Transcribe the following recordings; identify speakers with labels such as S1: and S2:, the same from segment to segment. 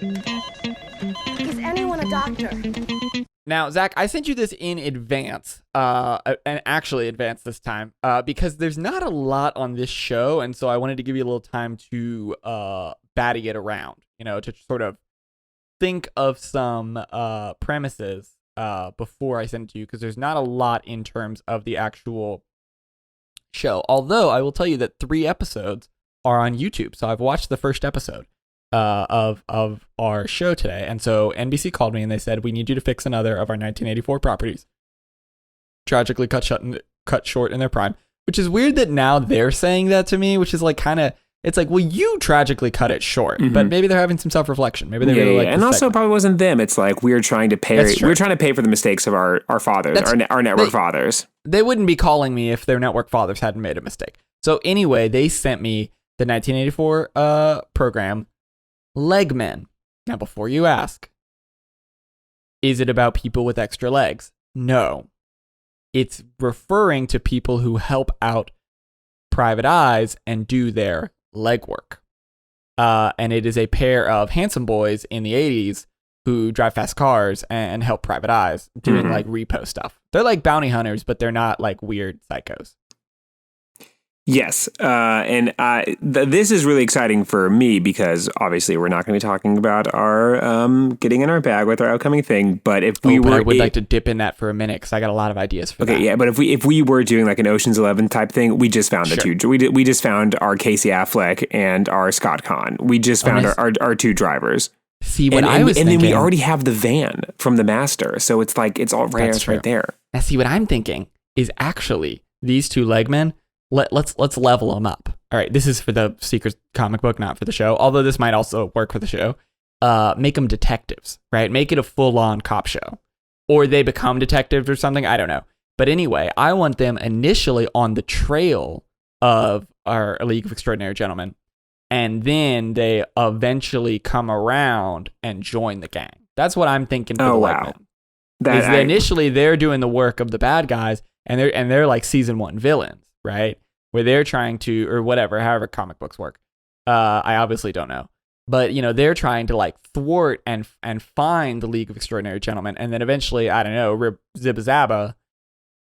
S1: Is anyone a doctor?
S2: Now, Zach, I sent you this in advance, and actually advance this time, because there's not a lot on this show, and so I wanted to give you a little time to batty it around, to sort of think of some premises before I send it to you, because there's not a lot in terms of the actual show. Although I will tell you that 3 episodes are on YouTube, so I've watched the first episode of our show today, and so NBC called me and they said, we need you to fix another of our 1984 properties tragically cut short in their prime, which is weird that now they're saying that to me, which is like kind of, it's like, well, you tragically cut it short, but maybe they're having some self-reflection. Maybe they really like
S3: and also
S2: segment.
S3: Probably wasn't them. It's like we're trying to pay for the mistakes of our fathers, our network fathers.
S2: They wouldn't be calling me if their network fathers hadn't made a mistake. So anyway, they sent me the 1984 program Legmen. Now, before you ask, is it about people with extra legs? No. It's referring to people who help out private eyes and do their legwork. And it is a pair of handsome boys in the 80s who drive fast cars and help private eyes doing like repo stuff. They're like bounty hunters, but they're not like weird psychos.
S3: Yes, and this is really exciting for me because obviously we're not going to be talking about our getting in our bag with our upcoming thing. But if we
S2: I would like to dip in that for a minute because I got a lot of ideas for that.
S3: Okay, yeah, but if we were doing like an Ocean's 11 type thing, we just found we just found our Casey Affleck and our Scott Conn. We just found our 2 drivers.
S2: See what I was thinking,
S3: and then we already have the van from the master, so it's like it's all right there.
S2: Now, see what I'm thinking is actually these 2 legmen. Let's level them up. All right, this is for the Secret comic book, not for the show. Although this might also work for the show. Make them detectives, right? Make it a full-on cop show, or they become detectives or something. I don't know. But anyway, I want them initially on the trail of our League of Extraordinary Gentlemen, and then they eventually come around and join the gang. That's what I'm thinking. For the Legmen. Initially they're doing the work of the bad guys, and they're like season 1 villains. Right? Where they're trying to, or whatever, however comic books work. I obviously don't know. But, they're trying to like thwart and find the League of Extraordinary Gentlemen. And then eventually, I don't know, zibba zabba,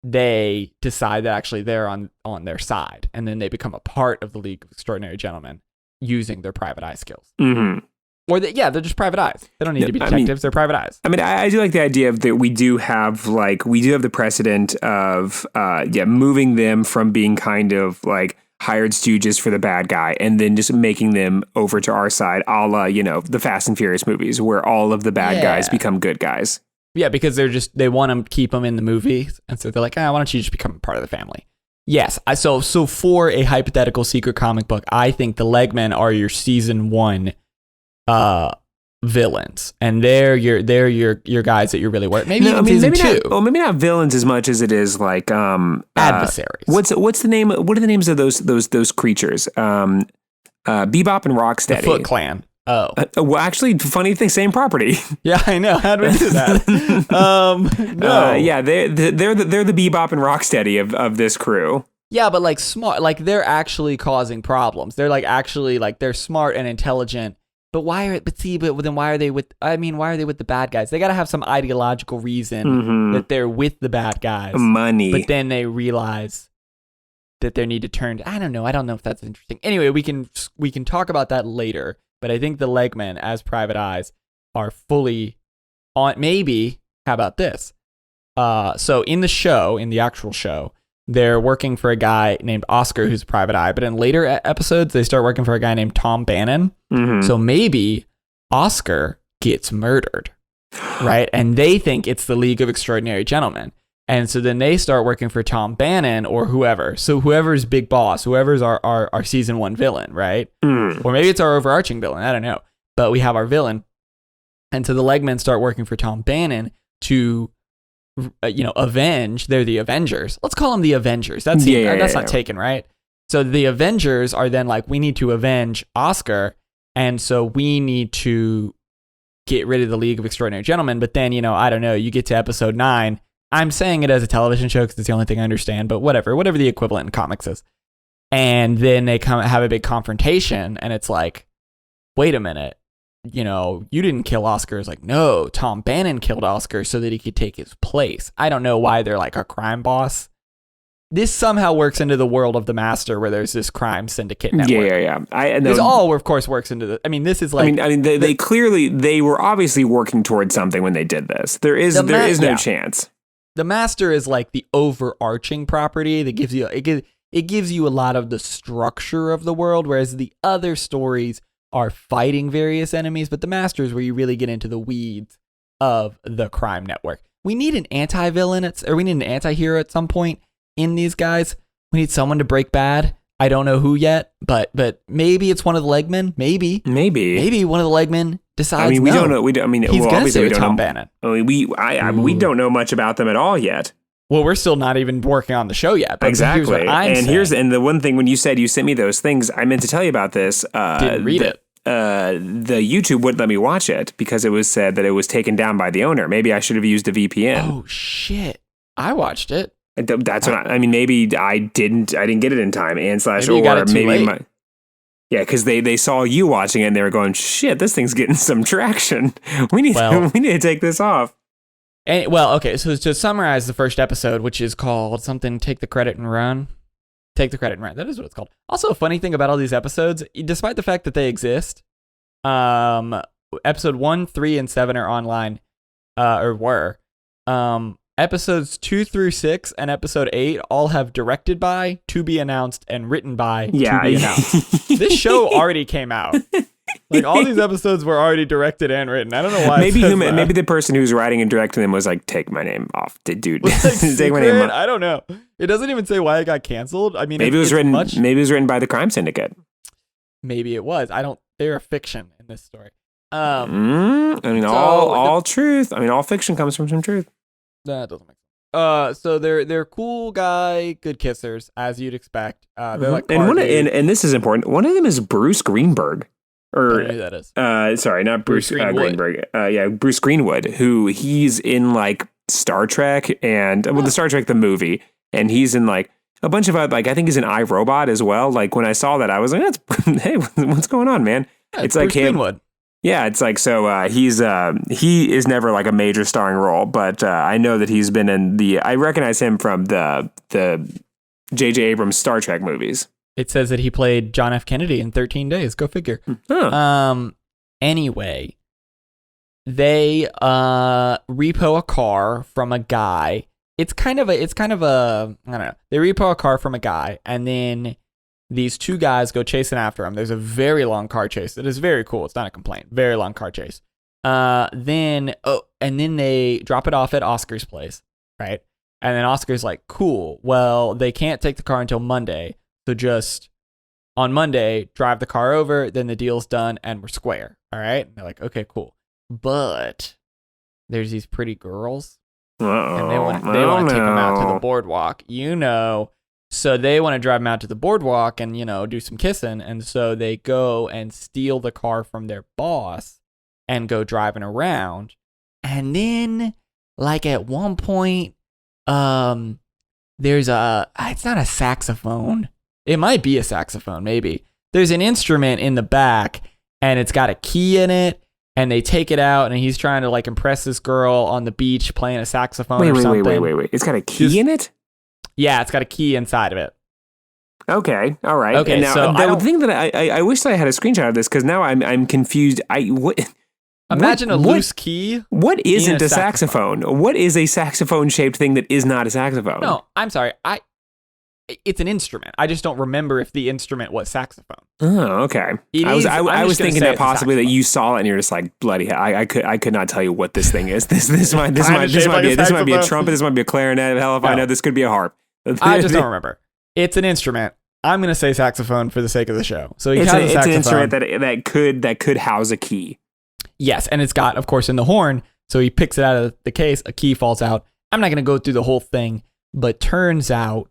S2: they decide that actually they're on their side. And then they become a part of the League of Extraordinary Gentlemen using their private eye skills. Mm-hmm. Or they're just private eyes. They don't need to be detectives. They're private eyes.
S3: I mean, I do like the idea of that we do have the precedent of moving them from being kind of like hired stooges for the bad guy and then just making them over to our side, a la, the Fast and Furious movies where all of the bad guys become good guys.
S2: Yeah, because they want to keep them in the movies. And so they're like, why don't you just become part of the family? Yes. So for a hypothetical secret comic book, I think the Legmen are your season 1 villains, and they're your guys that you're really worried. Maybe season 2.
S3: Maybe not villains as much as it is like
S2: adversaries.
S3: What's the name? What are the names of those creatures? Bebop and Rocksteady.
S2: The Foot Clan. Oh,
S3: well, actually, funny thing, same property.
S2: Yeah, I know. How do we do that? No.
S3: They're the Bebop and Rocksteady of this crew.
S2: Yeah, but like smart, like they're actually causing problems. They're like actually like they're smart and intelligent. But why are they with the bad guys? They got to have some ideological reason that they're with the bad guys.
S3: Money.
S2: But then they realize that they need to turn. I don't know if that's interesting. Anyway, we can talk about that later. But I think the Legmen as private eyes are fully on. Maybe, how about this? So in the actual show, they're working for a guy named Oscar who's a private eye. But in later episodes, they start working for a guy named Tom Bannon. Mm-hmm. So maybe Oscar gets murdered, right? And they think it's the League of Extraordinary Gentlemen. And so then they start working for Tom Bannon or whoever. So whoever's big boss, whoever's our season 1 villain, right? Mm. Or maybe it's our overarching villain. I don't know. But we have our villain. And so the Legmen start working for Tom Bannon to avenge. They're the Avengers. Let's call them the Avengers. That's not taken, right? So the Avengers are then like, we need to avenge Oscar, and so we need to get rid of the League of Extraordinary Gentlemen. But then, I don't know, you get to episode 9. I'm saying it as a television show because it's the only thing I understand, but whatever the equivalent in comics is. And then they have a big confrontation, and it's like, wait a minute, you didn't kill Oscar. It's like, no, Tom Bannon killed Oscar so that he could take his place. I don't know why they're like a crime boss. This somehow works into the world of the Master, where there's this crime syndicate network.
S3: Yeah.
S2: This all, of course, works into the. I mean, this is like.
S3: they were obviously working towards something when they did this. There is no chance.
S2: The Master is like the overarching property that gives you it gives you a lot of the structure of the world, whereas the other stories are fighting various enemies. But the Master is where you really get into the weeds of the crime network. We need an anti-villain, or we need an anti-hero at some point. In these guys, we need someone to break bad. I don't know who yet, but maybe it's one of the Legmen. Maybe one of the Legmen decides.
S3: I mean, we don't know.
S2: He's gonna say Tom Bannon.
S3: I mean, we don't know much about them at all yet.
S2: Well, we're still not even working on the show yet. But
S3: exactly.
S2: Here's what I'm saying.
S3: And the one thing when you said you sent me those things, I meant to tell you about this.
S2: Didn't read it.
S3: The YouTube wouldn't let me watch it because it was said that it was taken down by the owner. Maybe I should have used a VPN.
S2: Oh shit! I watched it.
S3: That's what I mean. Maybe I didn't get it in time. Because they saw you watching it and they were going, shit, this thing's getting some traction. We need to take this off.
S2: Okay. So to summarize the first episode, which is called something, Take the Credit and Run. Take the Credit and Run. That is what it's called. Also, a funny thing about all these episodes, despite the fact that they exist, episode 1, 3, and 7 are online, or were. Episodes 2 through 6 and episode 8 all have directed by, to be announced, and written by, to be announced. This show already came out. Like, all these episodes were already directed and written. I don't know why.
S3: Maybe the person who's writing and directing them was like, take my name off, dude. Take my name off.
S2: I don't know. It doesn't even say why it got canceled. I mean,
S3: maybe it was written. Maybe it was written by the crime syndicate.
S2: Maybe it was. They're a fiction in this story.
S3: All truth. I mean, all fiction comes from some truth.
S2: That doesn't make sense. So they're cool guy, good kissers, as you'd expect. They're like,
S3: and this is important. One of them is Bruce Greenberg, or
S2: I don't know who that is.
S3: Sorry, not Bruce Greenberg. Bruce Greenwood, who he's in like Star Trek and the Star Trek the movie, and he's in like a bunch of I think he's in iRobot as well. Like when I saw that, I was like, hey, what's going on, man?
S2: Yeah,
S3: it's like
S2: Bruce Greenwood.
S3: Yeah, it's like, so he is never like a major starring role, but I know that he's been in I recognize him from the J.J. Abrams Star Trek movies.
S2: It says that he played John F. Kennedy in 13 Days. Go figure.
S3: Huh.
S2: Anyway, they repo a car from a guy. It's kind of a, I don't know. They repo a car from a guy, and then these two guys go chasing after him. There's a very long car chase. It is very cool. It's not a complaint. Very long car chase. Then they drop it off at Oscar's place, right? And then Oscar's like, cool. Well, they can't take the car until Monday. So just on Monday, drive the car over. Then the deal's done and we're square. All right. And they're like, okay, cool. But there's these pretty girls. And they want to take them out to the boardwalk, So they want to drive them out to the boardwalk and, do some kissing. And so they go and steal the car from their boss and go driving around. And then, like, at one point, there's it's not a saxophone. It might be a saxophone, maybe. There's an instrument in the back and it's got a key in it. And they take it out, and he's trying to, like, impress this girl on the beach playing a saxophone or something.
S3: Wait. It's got a key in it?
S2: Yeah, it's got a key inside of it.
S3: Okay, all right.
S2: Okay,
S3: and now,
S2: so
S3: the thing that I wish that I had a screenshot of this, because now I'm confused.
S2: Imagine a loose key.
S3: What isn't a saxophone? What is a saxophone-shaped thing that is not a saxophone?
S2: No, I'm sorry. It's an instrument. I just don't remember if the instrument was saxophone.
S3: Oh, okay. I was thinking that possibly that you saw it and you're just like, bloody hell. I could not tell you what this thing is. This might be a trumpet. This might be a clarinet. Hell, if I know, this could be a harp.
S2: I just don't remember. It's an instrument. I'm going to say saxophone for the sake of the show. So it's
S3: an instrument that could house a key.
S2: Yes, and it's got, of course, in the horn. So he picks it out of the case. A key falls out. I'm not going to go through the whole thing, but turns out,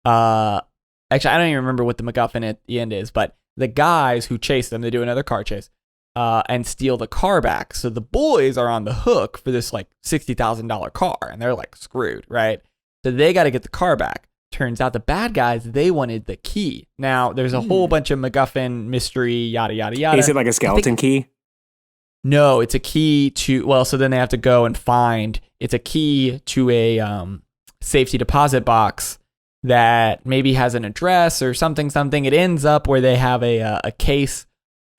S2: actually, I don't even remember what the MacGuffin at the end is, but the guys who chase them, they do another car chase, and steal the car back. So the boys are on the hook for this like $60,000 car, and they're like screwed, right? So they got to get the car back. Turns out the bad guys, they wanted the key. Now, there's a whole bunch of MacGuffin mystery, yada, yada, yada.
S3: Is it like a skeleton key?
S2: No, it's a key to, well, so then they have to go and find, it's a key to a safety deposit box that maybe has an address or something. It ends up where they have a case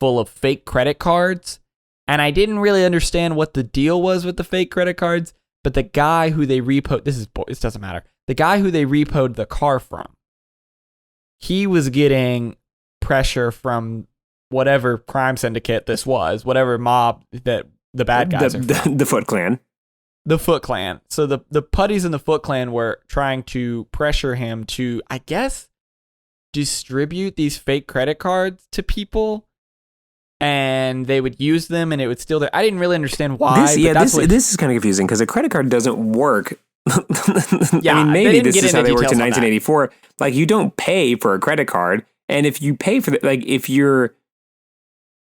S2: full of fake credit cards. And I didn't really understand what the deal was with the fake credit cards, but the guy who they repoed, this doesn't matter. The guy who they repoed the car from, he was getting pressure from whatever crime syndicate this was, whatever mob that the bad guys are from.
S3: The Foot Clan.
S2: The Foot Clan. So the putties in the Foot Clan were trying to pressure him to, I guess, distribute these fake credit cards to people. And they would use them, and it would steal their. I didn't really understand why.
S3: This is kind of confusing because a credit card doesn't work.
S2: Yeah,
S3: I mean, maybe this is how they worked in
S2: details on that.
S3: 1984. Like, you don't pay for a credit card, and if you pay for if you're,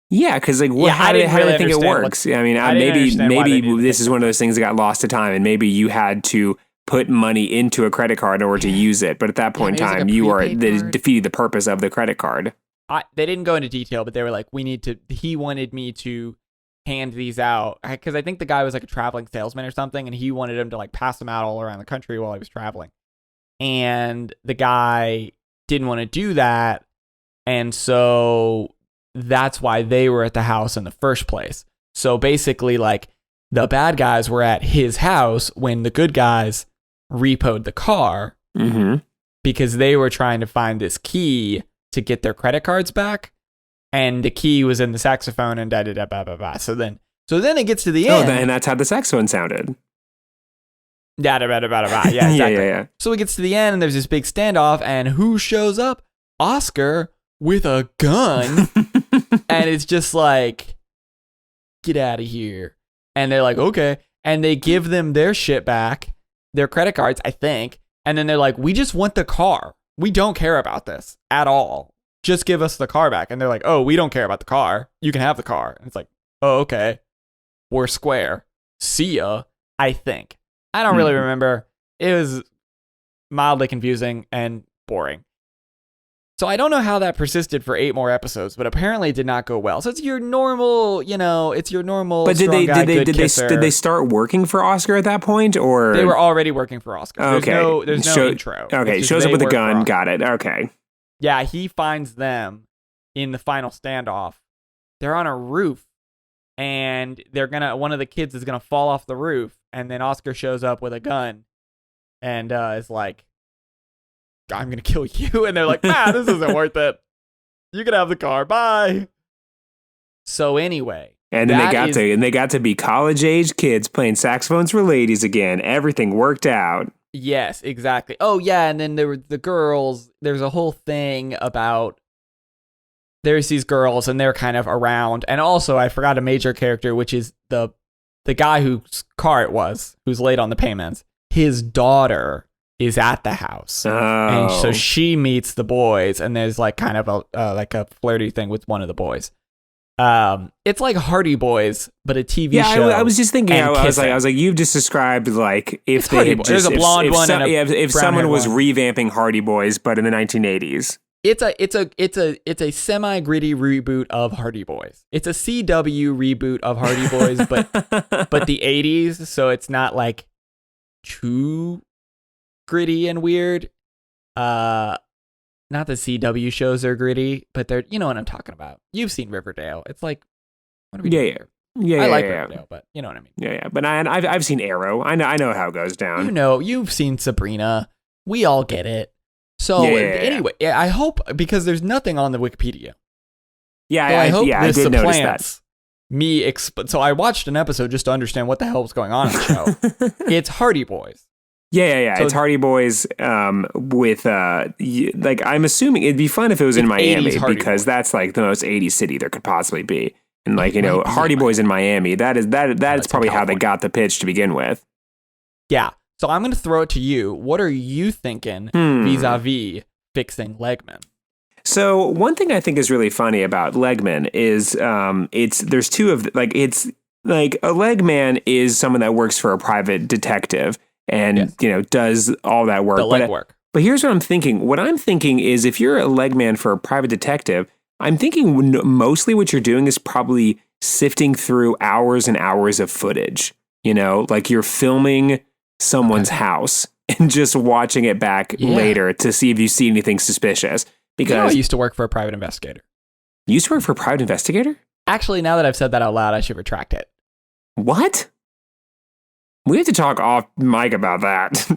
S3: because like, how do they think it works? I mean, maybe this is one of those things that got lost to time, and maybe you had to put money into a credit card in order to use it. But at that point in time, they defeated the purpose of the credit card.
S2: They didn't go into detail, but they were like, he wanted me to hand these out because I think the guy was like a traveling salesman or something, and he wanted him to like pass them out all around the country while he was traveling. And the guy didn't want to do that. And so that's why they were at the house in the first place. So basically, like, the bad guys were at his house when the good guys repoed the car because they were trying to find this key to get their credit cards back, and the key was in the saxophone and da da da ba ba ba. So then it gets to the end.
S3: And that's how the saxophone sounded.
S2: Da da ba da ba da ba. Yeah, exactly.
S3: Yeah.
S2: So it gets to the end, and there's this big standoff, and who shows up? Oscar with a gun, and it's just like, get out of here. And they're like, okay, and they give them their shit back, their credit cards, I think, and then they're like, we just want the car. We don't care about this at all. Just give us the car back. And they're like, oh, we don't care about the car. You can have the car. And it's like, oh, okay. We're square. See ya, I think. I don't really remember. It was mildly confusing and boring. So I don't know how that persisted for 8 more episodes, but apparently it did not go well. So it's your normal, it's your normal. But did
S3: they start working for Oscar at that point, or
S2: they were already working for Oscar?
S3: Okay,
S2: there's no intro.
S3: Okay, he shows up with a gun. Got it. Okay.
S2: Yeah, he finds them in the final standoff. They're on a roof, and one of the kids is gonna fall off the roof, and then Oscar shows up with a gun, and is like, I'm gonna kill you. And they're like, this isn't worth it. You can have the car. Bye. So anyway.
S3: And then they got to be college age kids playing saxophones for ladies again. Everything worked out.
S2: Yes, exactly. Oh yeah, and then there were the girls. There's a whole thing about there's these girls and they're kind of around. And also I forgot a major character, which is the guy whose car it was, who's late on the payments. His daughter is at the house. And so she meets the boys, and there's like kind of a flirty thing with one of the boys. It's like Hardy Boys, but a TV show.
S3: Yeah, I was just thinking. I was like, you've just described like if they had just,
S2: there's a blonde one and
S3: if someone was revamping Hardy Boys, but in the 1980s.
S2: It's a semi-gritty reboot of Hardy Boys. It's a CW reboot of Hardy Boys, but the 80s, so it's not like too gritty and weird. Not the CW shows are gritty, but they're, you know what I'm talking about. You've seen Riverdale. It's like, what are we doing here? I like Riverdale, but you know what I mean.
S3: Yeah. But I've seen Arrow. I know how it goes down.
S2: You've seen Sabrina. We all get it. So anyway, I hope, because there's nothing on the Wikipedia.
S3: Yeah,
S2: so I hope this
S3: I did notice that.
S2: Me so I watched an episode just to understand what the hell was going on in the show. It's Hardy Boys.
S3: Yeah. So it's Hardy Boys with like, I'm assuming it'd be fun if it was in Miami, because that's like the most 80s city there could possibly be. And like, Hardy Boys in Miami, that's probably how they got the pitch to begin with.
S2: Yeah. So I'm going to throw it to you. What are you thinking vis-a-vis fixing Legmen?
S3: So one thing I think is really funny about Legmen is there's two of, like, it's like a Legman is someone that works for a private detective and, does all that work.
S2: The legwork.
S3: But here's what I'm thinking. What I'm thinking is, if you're a Legman for a private detective, I'm thinking mostly what you're doing is probably sifting through hours and hours of footage. You know, like you're filming someone's house and just watching it back later to see if you see anything suspicious. Because
S2: I used to work for a private investigator.
S3: You used to work for a private investigator?
S2: Actually, now that I've said that out loud, I should retract it.
S3: What? We have to talk off mic about that.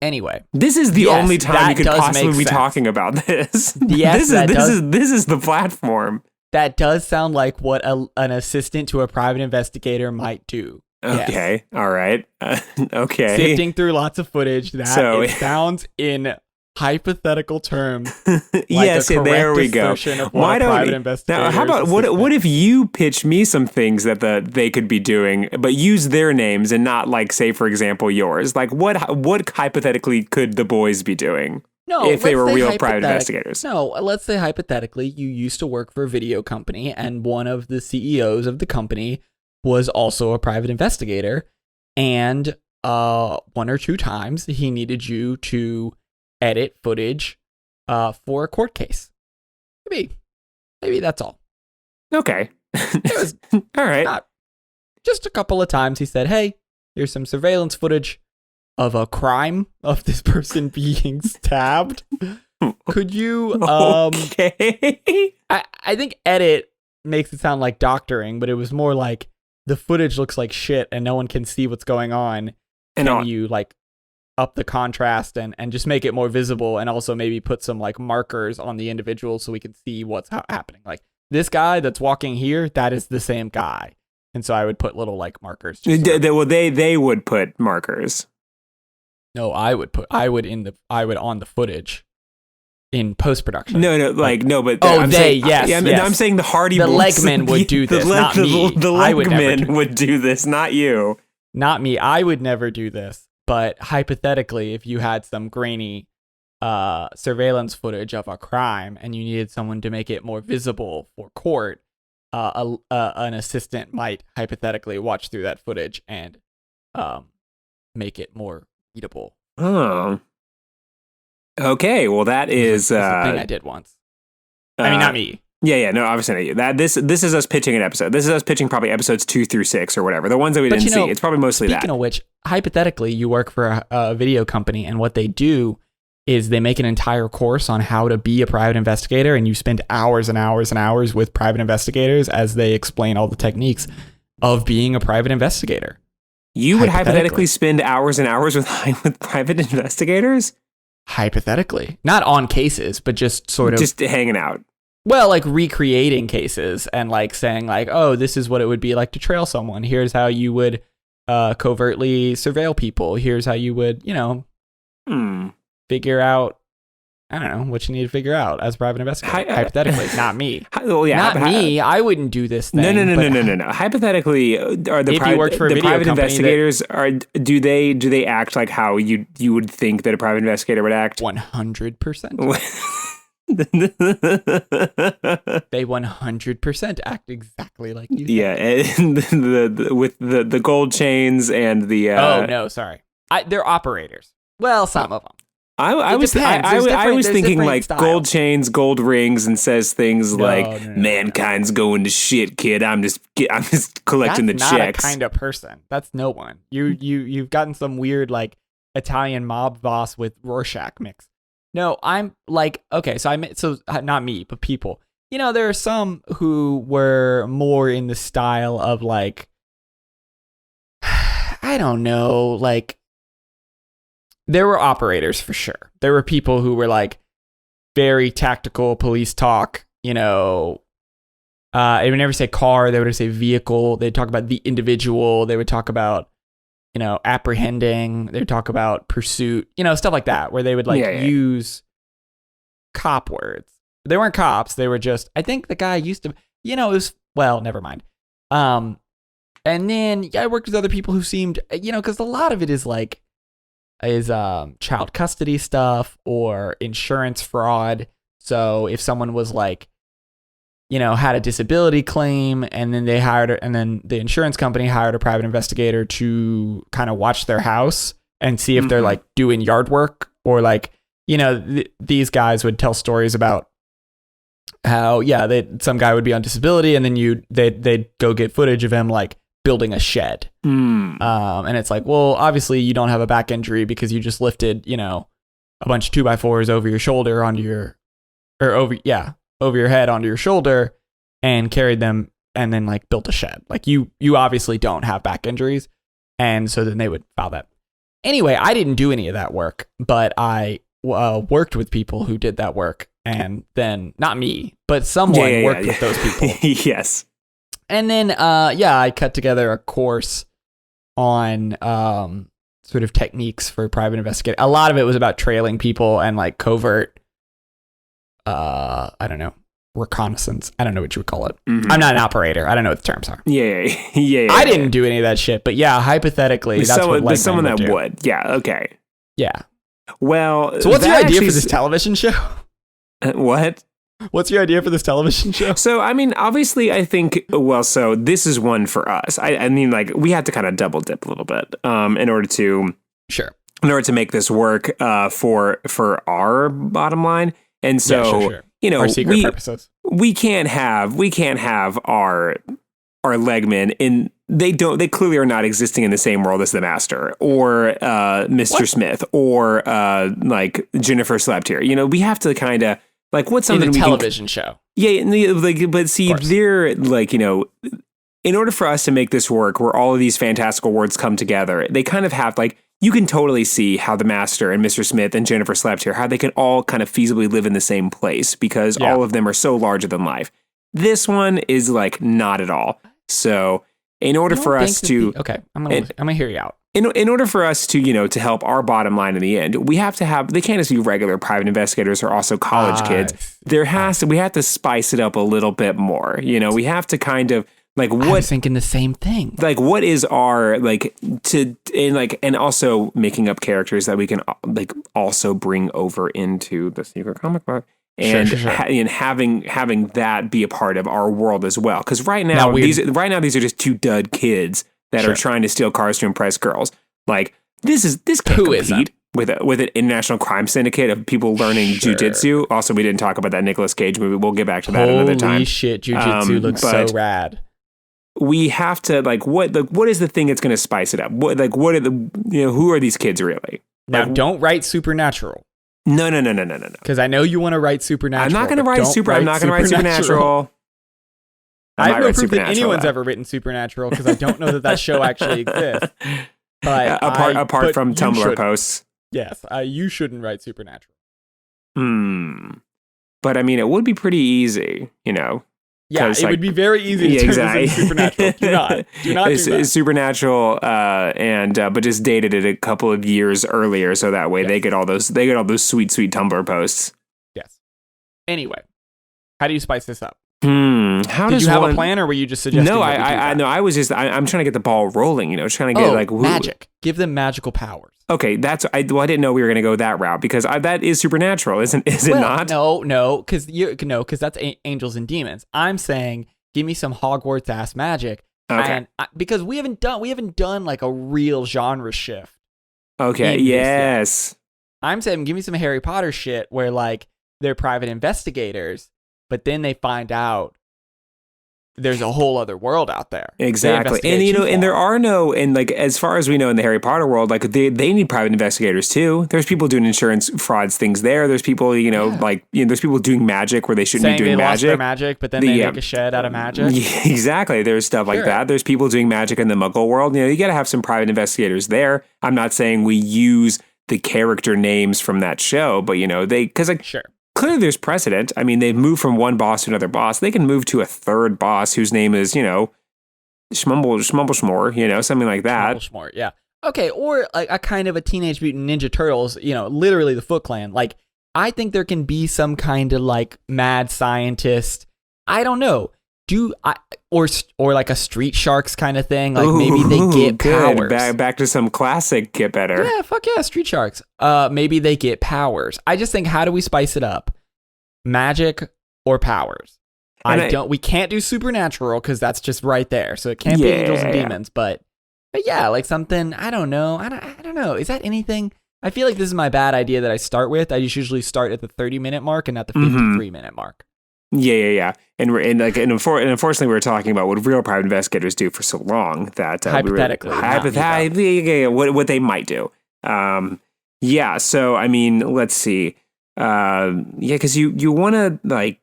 S2: Anyway.
S3: This is the only time you could possibly be talking about this.
S2: Yes,
S3: this is the platform.
S2: That does sound like what an assistant to a private investigator might do.
S3: Okay. Yes. All right. Okay.
S2: Sifting through lots of footage. It sounds in hypothetical terms. Like
S3: yes, there we go.
S2: Why don't
S3: now? How about what if you pitch me some things that they could be doing, but use their names and not like say for example yours? Like what hypothetically could the boys be doing?
S2: No,
S3: if they were real private investigators.
S2: No, let's say hypothetically you used to work for a video company and one of the CEOs of the company was also a private investigator, and 1 or 2 times he needed you to edit footage for a court case. Maybe that's all.
S3: Okay.
S2: It was
S3: all right.
S2: Just a couple of times he said, "Hey, here's some surveillance footage of a crime of this person being stabbed. Could you
S3: okay.
S2: I think edit makes it sound like doctoring, but it was more like the footage looks like shit and no one can see what's going on. And you like up the contrast and just make it more visible, and also maybe put some like markers on the individual so we can see what's happening. Like this guy that's walking here, that is the same guy." And so I would put little like markers.
S3: They would put markers.
S2: No, I would on the footage in post-production.
S3: But
S2: I'm
S3: saying the Hardy
S2: the Legmen would do this, not me.
S3: The Legmen would do this, not you.
S2: Not me. I would never do this. But hypothetically, if you had some grainy surveillance footage of a crime and you needed someone to make it more visible for court, an assistant might hypothetically watch through that footage and make it more readable.
S3: Oh. Okay, well that is
S2: thing I did once. I mean, not me.
S3: Yeah, no, obviously not you. This is us pitching an episode. This is us pitching probably episodes 2 through 6 or whatever. The ones that we didn't see. It's probably mostly that.
S2: Speaking of which, hypothetically, you work for a video company, and what they do is they make an entire course on how to be a private investigator, and you spend hours and hours and hours with private investigators as they explain all the techniques of being a private investigator.
S3: You would hypothetically spend hours and hours with private investigators?
S2: Hypothetically. Not on cases, but just sort of...
S3: just hanging out.
S2: Well, like recreating cases and like saying like, oh, this is what it would be like to trail someone. Here's how you would covertly surveil people. Here's how you would, figure out, I don't know, what you need to figure out as a private investigator. Hypothetically, not me. Me. I wouldn't do this thing.
S3: No. Hypothetically, are the private investigators do they act like how you would think that a private investigator would act?
S2: 100%. They 100% act exactly like you.
S3: Yeah, and with the gold chains and the.
S2: Oh no, sorry. They're operators. Well, some of them.
S3: I was thinking like styles. Gold chains, gold rings, and says things like "Mankind's going to shit, kid. I'm just collecting
S2: That's
S3: the checks."
S2: That's not a kind of person. That's no one. You've gotten some weird like Italian mob boss with Rorschach mix. No, I'm like, okay, so not me, but people. You know, there are some who were more in the style of like, I don't know, like, there were operators for sure. There were people who were like very tactical police talk, they would never say car, they would say vehicle. They'd talk about the individual. They would talk about, apprehending. They would talk about pursuit, stuff like that, where they would use cop words. They weren't cops. They were just, I think the guy used to, it was, well, never mind. And then I worked with other people who seemed, because a lot of it is like, child custody stuff or insurance fraud. So if someone was like, had a disability claim and then the insurance company hired a private investigator to kind of watch their house and see if they're like doing yard work, or like, these guys would tell stories about how some guy would be on disability, and then they'd go get footage of him like building a shed. And it's like, well, obviously you don't have a back injury because you just lifted, a bunch of 2x4s over your shoulder over your head onto your shoulder and carried them and then like built a shed. Like you obviously don't have back injuries. And so then they would file that. Anyway, I didn't do any of that work, but I worked with people who did that work. And then not me, but someone worked with those people.
S3: Yes.
S2: And then, I cut together a course on sort of techniques for private investigating. A lot of it was about trailing people and like covert, I don't know, reconnaissance. I don't know what you would call it. Mm-hmm. I'm not an operator. I don't know what the terms are.
S3: Yeah.
S2: I didn't do any of that shit, but yeah, hypothetically, that's what Legmen
S3: someone that
S2: would do.
S3: would. Yeah, okay.
S2: Yeah.
S3: Well,
S2: so what's your idea for this television show?
S3: What?
S2: What's your idea for this television show?
S3: So, I mean, obviously, I think, so this is one for us. I mean, like, we have to kind of double dip a little bit in order to make this work for our bottom line. And so,
S2: our secret purposes.
S3: We can't have our Legmen in. They clearly are not existing in the same world as the Master or Mr. Smith or like Jennifer slept here. We have to kind of like what's something
S2: in a television show.
S3: Yeah, like, but see, they're like, in order for us to make this work, where all of these fantastical words come together, they kind of have like, you can totally see how the Master and Mr. Smith and Jennifer slept here, how they can all kind of feasibly live in the same place because all of them are so larger than life. This one is like not at all. So in order for us to,
S2: I'm gonna hear you out.
S3: In order for us to, to help our bottom line in the end, we have to have, they can't just be regular private investigators or also college kids. We have to spice it up a little bit more. We have to kind of like what. I
S2: was thinking the same thing.
S3: Like what is our and also making up characters that we can like also bring over into the secret comic book. And and having that be a part of our world as well, because right now these are just two dud kids that are trying to steal cars to impress girls. Like this can't compete with an international crime syndicate of people learning jujitsu. Also, we didn't talk about that Nicolas Cage movie. We'll get back to that another time.
S2: Holy shit, jujitsu looks so rad.
S3: We have to what is the thing that's going to spice it up? What are the who are these kids really?
S2: Now, don't write Supernatural.
S3: No.
S2: Because I know you want to write Supernatural.
S3: I'm not going to write Supernatural.
S2: I have no proof that anyone's ever written Supernatural because I don't know that show actually exists. But
S3: apart from Tumblr posts.
S2: Yes, you shouldn't write Supernatural.
S3: But I mean, it would be pretty easy,
S2: Yeah, it would be very easy to turn this into Supernatural. Do not do that.
S3: Supernatural, but just dated it a couple of years earlier, so that way they get all those sweet Tumblr posts.
S2: Yes. Anyway, how do you spice this up?
S3: Did
S2: you have a plan, or were you just suggesting?
S3: No, I was just I'm trying to get the ball rolling. Trying to get
S2: magic. Give them magical powers.
S3: Okay, I didn't know we were going to go that route because that is Supernatural, is it not?
S2: No, because that's angels and demons. I'm saying, give me some Hogwarts ass magic, and because we haven't done like a real genre shift.
S3: Okay, yes.
S2: I'm saying, give me some Harry Potter shit where like they're private investigators, but then they find out there's a whole other world out there.
S3: Exactly. And there are like, as far as we know in the Harry Potter world, like they need private investigators too. There's people doing insurance frauds things there. There's people, there's people doing magic where they shouldn't be doing magic. Lost their
S2: magic, but then they make a shed out of magic.
S3: Yeah, exactly. There's stuff like that. There's people doing magic in the Muggle world. You got to have some private investigators there. I'm not saying we use the character names from that show, but clearly there's precedent. I mean, they've moved from one boss to another boss. They can move to a third boss whose name is, Schmumbleshmore, something like that.
S2: Schmumbleshmore, yeah. Okay, or like a kind of a Teenage Mutant Ninja Turtles, literally the Foot Clan. Like, I think there can be some kind of like mad scientist. I don't know. Or like a Street Sharks kind of thing. Like maybe they get powers.
S3: Back to some classic Get Better.
S2: Yeah, fuck yeah, Street Sharks. Maybe they get powers. I just think, how do we spice it up? Magic or powers? We can't do Supernatural because that's just right there. So it can't be angels and demons. But yeah, like something, I don't know. I don't know. Is that anything? I feel like this is my bad idea that I start with. I just usually start at the 30-minute mark and not the 53-minute mark.
S3: Yeah. And unfortunately, we were talking about what real private investigators do for so long that
S2: Hypothetically,
S3: what they might do. Yeah. So I mean, let's see. Because you want to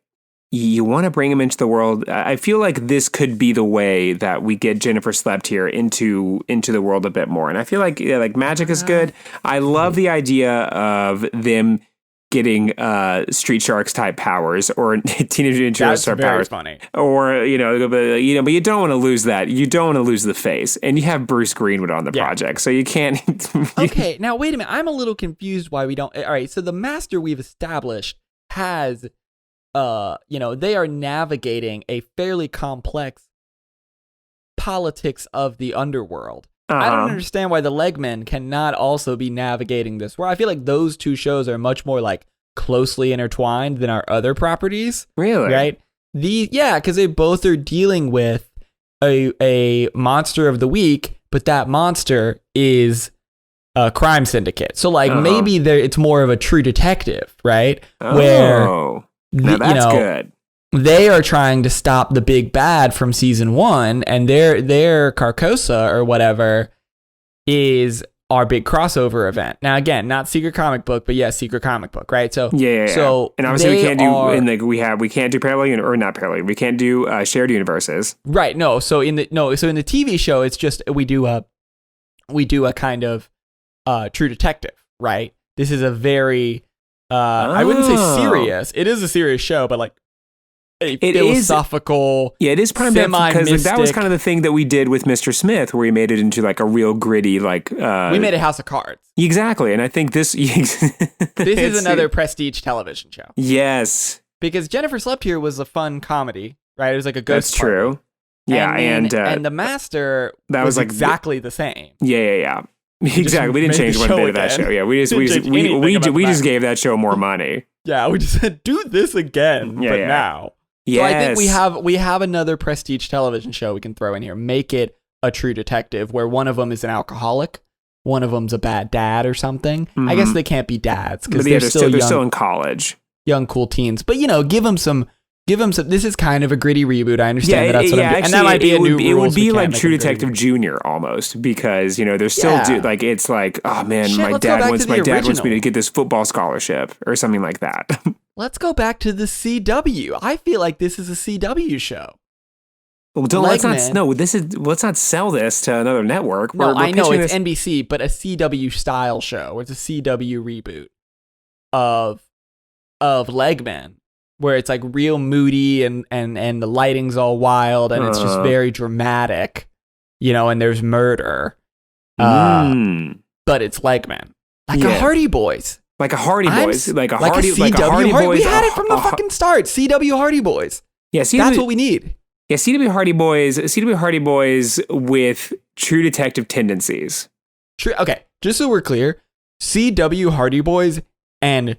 S3: you want to bring him into the world. I feel like this could be the way that we get Jennifer Slept here into the world a bit more. And I feel like magic is good. I love the idea of them getting Street Sharks type powers or Teenage Mutant Ninja Turtles powers.
S2: Funny.
S3: Or but you don't want to lose that. You don't want to lose the face. And you have Bruce Greenwood on the project, so you can't.
S2: Okay, now wait a minute. I'm a little confused why we don't. All right, so the Master we've established has. They are navigating a fairly complex politics of the underworld. I don't understand why the Legmen cannot also be navigating this. Where I feel like those two shows are much more like closely intertwined than our other properties.
S3: Really?
S2: Right? Because they both are dealing with a monster of the week, but that monster is a crime syndicate. So maybe it's more of a True Detective, right? Where
S3: now that's good.
S2: They are trying to stop the big bad from season 1, and their Carcosa or whatever is our big crossover event. Now, again, not Secret Comic Book, but yes, Secret Comic Book, right? So So
S3: and obviously we can't do we can't do parallel or not parallel. We can't do shared universes.
S2: Right? No. So in the TV show, it's just we do a kind of True Detective, right? This is a very I wouldn't say serious. It is a serious show, but like a philosophical.
S3: It is kind of because that was kind of the thing that we did with Mr. Smith, where we made it into like a real gritty we
S2: made a House of Cards.
S3: Exactly, and I think this
S2: is another prestige television show.
S3: Yes,
S2: because Jennifer Slept Here was a fun comedy, right? It was like a ghost.
S3: That's true. Yeah,
S2: and the Master that was like exactly the same.
S3: Yeah. Exactly. We didn't change one bit of that show. Yeah, we just gave that show more money.
S2: Yeah, we just said do this again, now.
S3: Yes.
S2: So I think we have another prestige television show we can throw in here. Make it a True Detective where one of them is an alcoholic, one of them's a bad dad or something. Mm-hmm. I guess they can't be dads because they're still in
S3: college,
S2: young cool teens. But give them some. This is kind of a gritty reboot. I understand that's what I'm doing. And that might be a new
S3: It would be like True Detective Junior almost because, they're still it's like, oh man, my dad wants me to get this football scholarship or something like that.
S2: Let's go back to the CW. I feel like this is a CW show.
S3: Well, let's not sell this to another network.
S2: I know it's NBC, but a CW style show. It's a CW reboot of Legmen. Where it's like real moody and the lighting's all wild and it's just very dramatic, and there's murder. But it's Legmen. A Hardy Boys.
S3: Like a Hardy Boys.
S2: Like a Hardy Boys. We had it from the fucking start. CW Hardy Boys. Yeah, that's what we need.
S3: Yeah, CW Hardy Boys with True Detective tendencies.
S2: True. Okay, just so we're clear, CW Hardy Boys and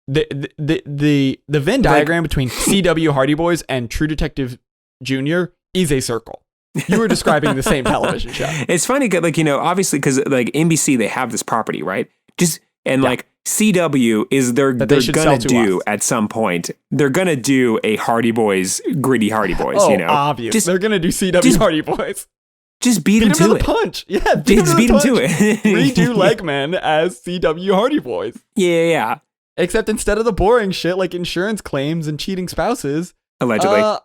S2: the Venn diagram between CW Hardy Boys and True Detective Junior is a circle. You were describing the same television show.
S3: It's funny, obviously, because NBC, they have this property, right? CW is they're gonna do at some point. They're gonna do a Hardy Boys, gritty Hardy Boys.
S2: Obvious. They're gonna do CW Hardy Boys.
S3: Just beat them to
S2: the punch. Yeah,
S3: beat them to it.
S2: Redo Legmen as CW Hardy Boys.
S3: Yeah.
S2: Except instead of the boring shit like insurance claims and cheating spouses,
S3: allegedly,
S2: I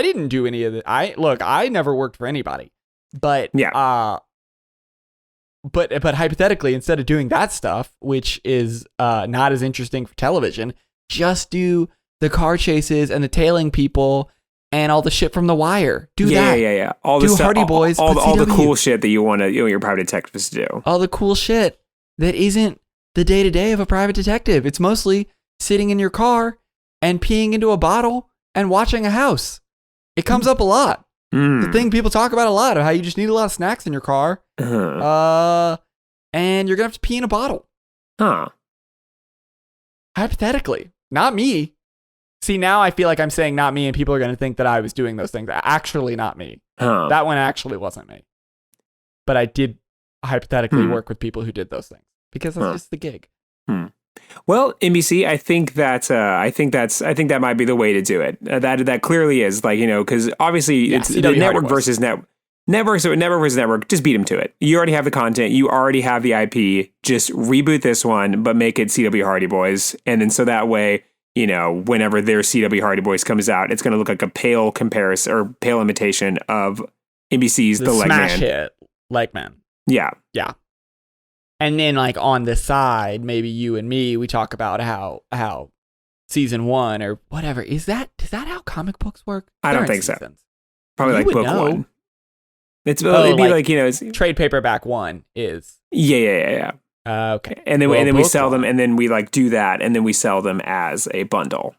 S2: didn't do any of it. I never worked for anybody, but but hypothetically, instead of doing that stuff, which is not as interesting for television, just do the car chases and the tailing people and all the shit from The Wire. Do that.
S3: Yeah. All the
S2: Hardy Boys,
S3: all the cool shit that you want your private detectives to do.
S2: All the cool shit that isn't the day-to-day of a private detective. It's mostly sitting in your car and peeing into a bottle and watching a house. It comes up a lot. The thing people talk about a lot of how you just need a lot of snacks in your car. And you're going to have to pee in a bottle. Hypothetically. Not me. See, now I feel like I'm saying not me and people are going to think that I was doing those things. Actually not me. That one actually wasn't me. But I did hypothetically work with people who did those things. Because that's just the gig.
S3: Well, NBC, I think that might be the way to do it. That clearly is like, because obviously it's
S2: CW
S3: the
S2: Hardy
S3: network
S2: Boys.
S3: versus network. Network versus network. Just beat them to it. You already have the content. You already have the IP. Just reboot this one, but make it CW Hardy Boys, and then so that way, whenever their CW Hardy Boys comes out, it's going to look like a pale comparison or pale imitation of NBC's The
S2: smash
S3: Legman.
S2: hit Legman.
S3: Yeah.
S2: And then like on the side, maybe you and me, we talk about how season 1 or whatever is that how comic books work?
S3: I don't
S2: They're in
S3: think so.
S2: seasons.
S3: Probably
S2: You
S3: like
S2: would
S3: book
S2: know.
S3: 1. It'd be like it's,
S2: trade paperback 1 is
S3: yeah.
S2: okay.
S3: And then
S2: Well,
S3: we
S2: book
S3: sell them,
S2: one.
S3: and then we like do that, and then we sell them as a bundle.